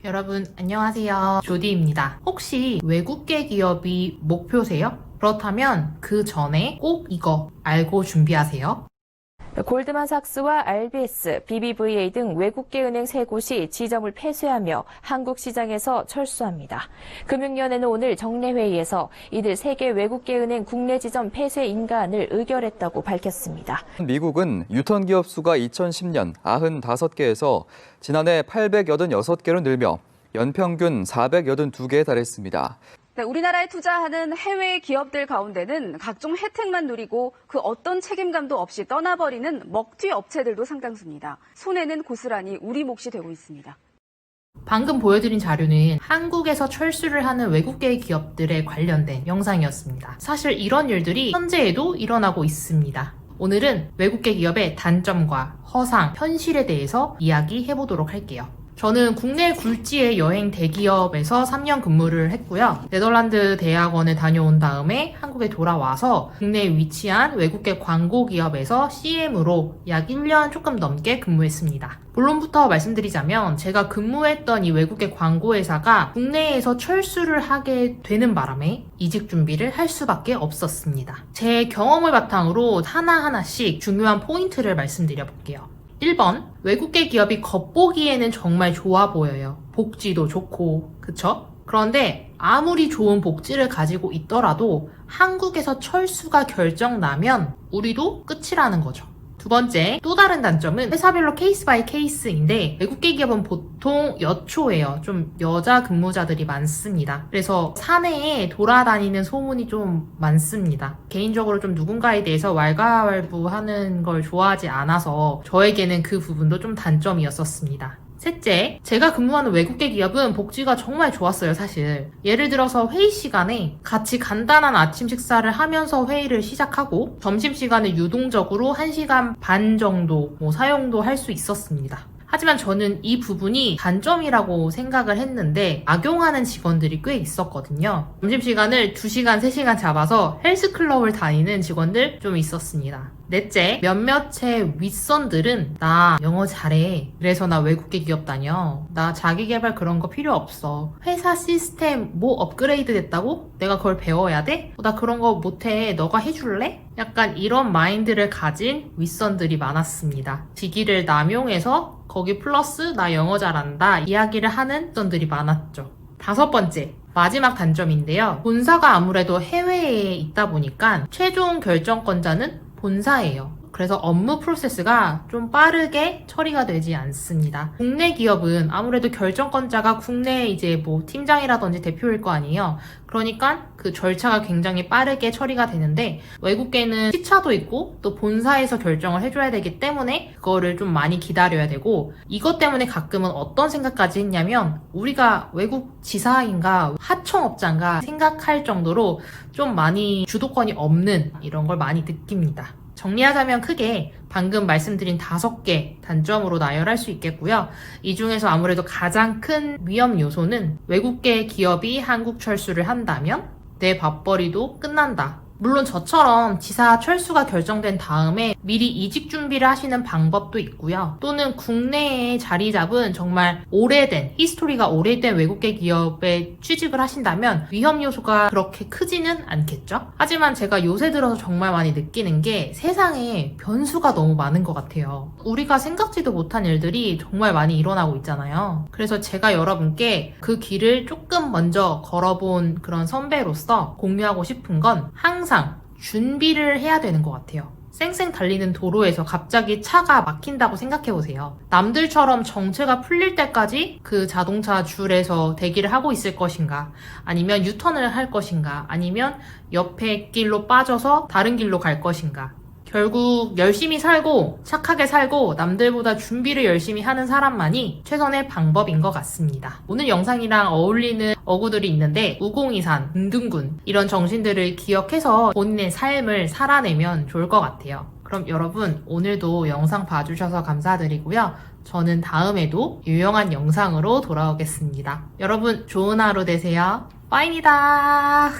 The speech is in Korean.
여러분 안녕하세요. 조디입니다. 혹시 외국계 기업이 목표세요? 그렇다면 그 전에 꼭 이거 알고 준비하세요. 골드만삭스와 RBS, BBVA 등 외국계 은행 3곳이 지점을 폐쇄하며 한국 시장에서 철수합니다. 금융위원회는 오늘 정례회의에서 이들 3개 외국계 은행 국내 지점 폐쇄 인가안을 의결했다고 밝혔습니다. 미국은 유턴 기업 수가 2010년 95개에서 지난해 886개로 늘며 연평균 482개에 달했습니다. 네, 우리나라에 투자하는 해외 기업들 가운데는 각종 혜택만 누리고 그 어떤 책임감도 없이 떠나버리는 먹튀 업체들도 상당수입니다. 손해는 고스란히 우리 몫이 되고 있습니다. 방금 보여드린 자료는 한국에서 철수를 하는 외국계 기업들에 관련된 영상이었습니다. 사실 이런 일들이 현재에도 일어나고 있습니다. 오늘은 외국계 기업의 단점과 허상, 현실에 대해서 이야기해보도록 할게요. 저는 국내 굴지의 여행 대기업에서 3년 근무를 했고요. 네덜란드 대학원에 다녀온 다음에 한국에 돌아와서 국내에 위치한 외국계 광고 기업에서 CM으로 약 1년 조금 넘게 근무했습니다. 본론부터 말씀드리자면 제가 근무했던 이 외국계 광고 회사가 국내에서 철수를 하게 되는 바람에 이직 준비를 할 수밖에 없었습니다. 제 경험을 바탕으로 하나하나씩 중요한 포인트를 말씀드려 볼게요. 1번, 외국계 기업이 겉보기에는 정말 좋아 보여요. 복지도 좋고, 그쵸? 그런데 아무리 좋은 복지를 가지고 있더라도 한국에서 철수가 결정나면 우리도 끝이라는 거죠. 두 번째, 또 다른 단점은 회사별로 케이스 바이 케이스인데 외국계 기업은 보통 여초예요. 좀 여자 근무자들이 많습니다. 그래서 사내에 돌아다니는 소문이 좀 많습니다. 개인적으로 좀 누군가에 대해서 왈가왈부하는 걸 좋아하지 않아서 저에게는 그 부분도 좀 단점이었었습니다. 셋째, 제가 근무하는 외국계 기업은 복지가 정말 좋았어요, 사실. 예를 들어서 회의 시간에 같이 간단한 아침 식사를 하면서 회의를 시작하고 점심시간에 유동적으로 1시간 반 정도 사용도 할 수 있었습니다. 하지만 저는 이 부분이 단점이라고 생각을 했는데 악용하는 직원들이 꽤 있었거든요. 점심시간을 2시간, 3시간 잡아서 헬스클럽을 다니는 직원들 좀 있었습니다. 넷째, 몇몇의 윗선들은 나 영어 잘해. 그래서 나 외국계 기업 다녀. 나 자기계발 그런 거 필요 없어. 회사 시스템 뭐 업그레이드 됐다고? 내가 그걸 배워야 돼? 나 그런 거 못해. 너가 해줄래? 약간 이런 마인드를 가진 윗선들이 많았습니다. 직위를 남용해서 거기 플러스 나 영어 잘한다 이야기를 하는 윗선들이 많았죠. 5번째, 마지막 단점인데요. 본사가 아무래도 해외에 있다 보니까 최종 결정권자는 본사예요. 그래서 업무 프로세스가 좀 빠르게 처리가 되지 않습니다. 국내 기업은 아무래도 결정권자가 국내 이제 팀장이라든지 대표일 거 아니에요. 그러니까 그 절차가 굉장히 빠르게 처리가 되는데 외국계는 시차도 있고 또 본사에서 결정을 해줘야 되기 때문에 그거를 좀 많이 기다려야 되고 이것 때문에 가끔은 어떤 생각까지 했냐면 우리가 외국 지사인가 하청업자인가 생각할 정도로 좀 많이 주도권이 없는 이런 걸 많이 느낍니다. 정리하자면 크게 방금 말씀드린 5개 단점으로 나열할 수 있겠고요. 이 중에서 아무래도 가장 큰 위험 요소는 외국계 기업이 한국 철수를 한다면 내 밥벌이도 끝난다. 물론 저처럼 지사 철수가 결정된 다음에 미리 이직 준비를 하시는 방법도 있고요. 또는 국내에 자리 잡은 정말 오래된, 히스토리가 오래된 외국계 기업에 취직을 하신다면 위험 요소가 그렇게 크지는 않겠죠? 하지만 제가 요새 들어서 정말 많이 느끼는 게 세상에 변수가 너무 많은 것 같아요. 우리가 생각지도 못한 일들이 정말 많이 일어나고 있잖아요. 그래서 제가 여러분께 그 길을 조금 먼저 걸어본 그런 선배로서 공유하고 싶은 건 항상 준비를 해야 되는 것 같아요. 쌩쌩 달리는 도로에서 갑자기 차가 막힌다고 생각해보세요. 남들처럼 정체가 풀릴 때까지 그 자동차 줄에서 대기를 하고 있을 것인가, 아니면 유턴을 할 것인가, 아니면 옆에 길로 빠져서 다른 길로 갈 것인가. 결국 열심히 살고 착하게 살고 남들보다 준비를 열심히 하는 사람만이 최선의 방법인 것 같습니다. 오늘 영상이랑 어울리는 어구들이 있는데 우공이산, 은둔군 이런 정신들을 기억해서 본인의 삶을 살아내면 좋을 것 같아요. 그럼 여러분 오늘도 영상 봐주셔서 감사드리고요. 저는 다음에도 유용한 영상으로 돌아오겠습니다. 여러분 좋은 하루 되세요. 빠이니다.